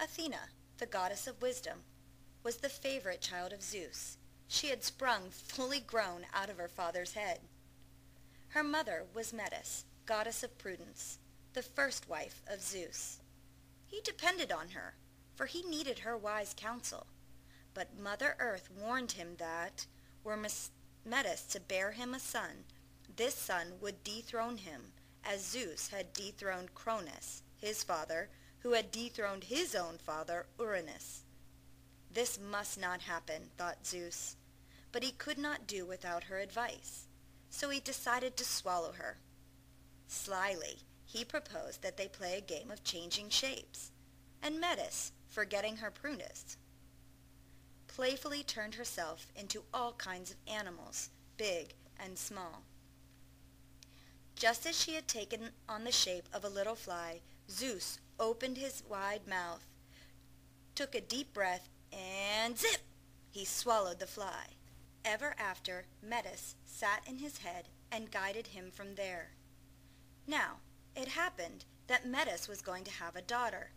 Athena, the goddess of wisdom, was the favorite child of Zeus. She had sprung fully grown out of her father's head. Her mother was Metis, goddess of prudence, the first wife of Zeus. He depended on her, for he needed her wise counsel. But Mother Earth warned him that, were Metis to bear him a son, this son would dethrone him, as Zeus had dethroned Cronus, his father, who had dethroned his own father, Uranus. This must not happen, thought Zeus, but he could not do without her advice, so he decided to swallow her. Slyly, he proposed that they play a game of changing shapes, and Metis, forgetting her prudence, playfully turned herself into all kinds of animals, big and small. Just as she had taken on the shape of a little fly, Zeus opened his wide mouth, took a deep breath, and zip! He swallowed the fly. Ever after, Metis sat in his head and guided him from there. Now, it happened that Metis was going to have a daughter,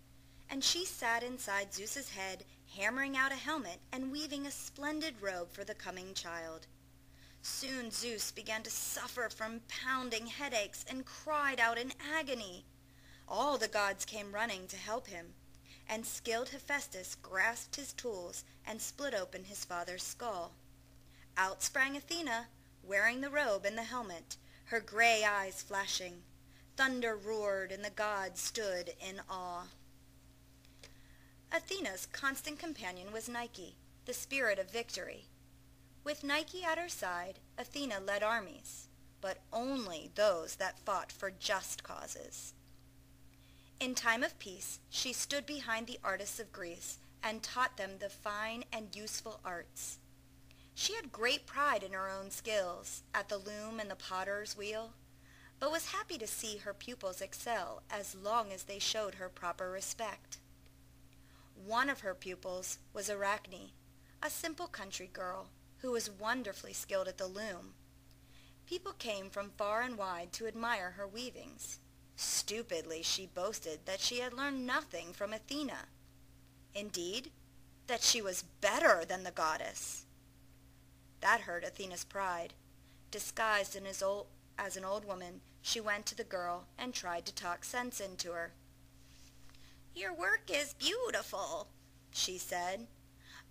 and she sat inside Zeus's head, hammering out a helmet and weaving a splendid robe for the coming child. Soon Zeus began to suffer from pounding headaches and cried out in agony. All the gods came running to help him, and skilled Hephaestus grasped his tools and split open his father's skull. Out sprang Athena, wearing the robe and the helmet, her gray eyes flashing. Thunder roared, and the gods stood in awe. Athena's constant companion was Nike, the spirit of victory. With Nike at her side, Athena led armies, but only those that fought for just causes. In time of peace, she stood behind the artists of Greece and taught them the fine and useful arts. She had great pride in her own skills at the loom and the potter's wheel, but was happy to see her pupils excel as long as they showed her proper respect. One of her pupils was Arachne, a simple country girl who was wonderfully skilled at the loom. People came from far and wide to admire her weavings. Stupidly she boasted that she had learned nothing from Athena. Indeed, that she was better than the goddess. That hurt Athena's pride. Disguised as an old woman, she went to the girl and tried to talk sense into her. "Your work is beautiful," she said,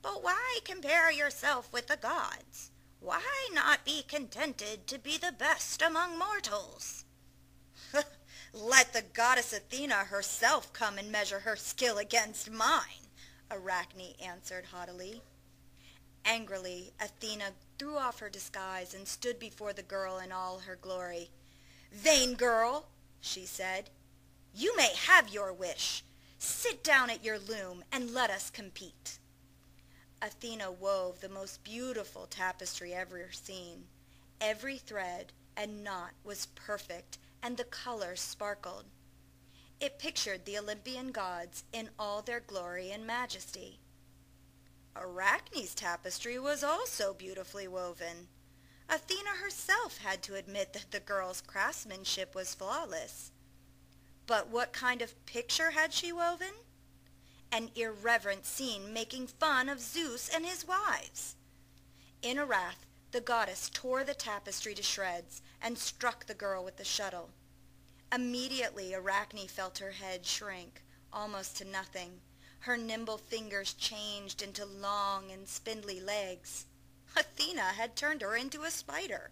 "but why compare yourself with the gods? Why not be contented to be the best among mortals?" "Let the goddess Athena herself come and measure her skill against mine," Arachne answered haughtily. Angrily, Athena threw off her disguise and stood before the girl in all her glory. "Vain girl," she said, "you may have your wish. Sit down at your loom and let us compete." Athena wove the most beautiful tapestry ever seen. Every thread and knot was perfect, and the colors sparkled. It pictured the Olympian gods in all their glory and majesty. Arachne's tapestry was also beautifully woven. Athena herself had to admit that the girl's craftsmanship was flawless. But what kind of picture had she woven? An irreverent scene making fun of Zeus and his wives. In a wrath, the goddess tore the tapestry to shreds and struck the girl with the shuttle. Immediately Arachne felt her head shrink, almost to nothing. Her nimble fingers changed into long and spindly legs. Athena had turned her into a spider.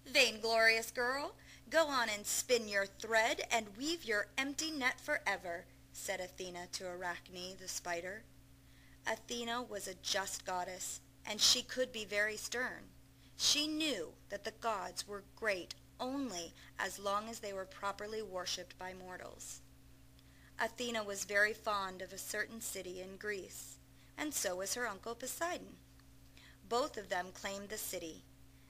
"Vainglorious girl, go on and spin your thread and weave your empty net forever," said Athena to Arachne the spider. Athena was a just goddess, and she could be very stern. She knew that the gods were great only as long as they were properly worshipped by mortals. Athena was very fond of a certain city in Greece, and so was her uncle Poseidon. Both of them claimed the city,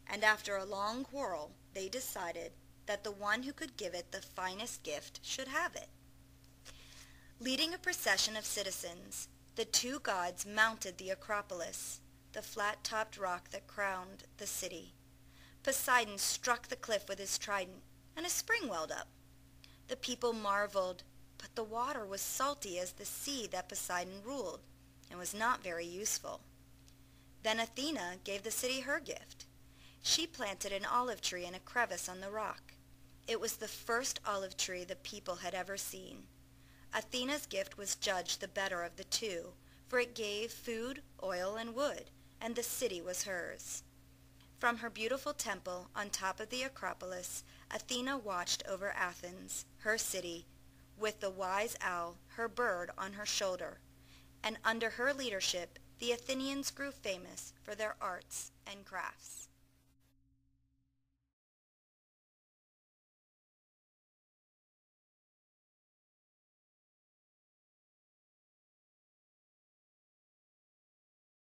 and after a long quarrel they decided that the one who could give it the finest gift should have it. Leading a procession of citizens, the two gods mounted the Acropolis, the flat-topped rock that crowned the city. Poseidon struck the cliff with his trident, and a spring welled up. The people marveled, but but the water was salty as the sea that Poseidon ruled, and was not very useful. Then Athena gave the city her gift. She planted an olive tree in a crevice on the rock. It was the first olive tree the people had ever seen. Athena's gift was judged the better of the two, for it gave food, oil, and wood, and the city was hers. From her beautiful temple on top of the Acropolis, Athena watched over Athens, her city, with the wise owl, her bird, on her shoulder, and under her leadership the Athenians grew famous for their arts and crafts.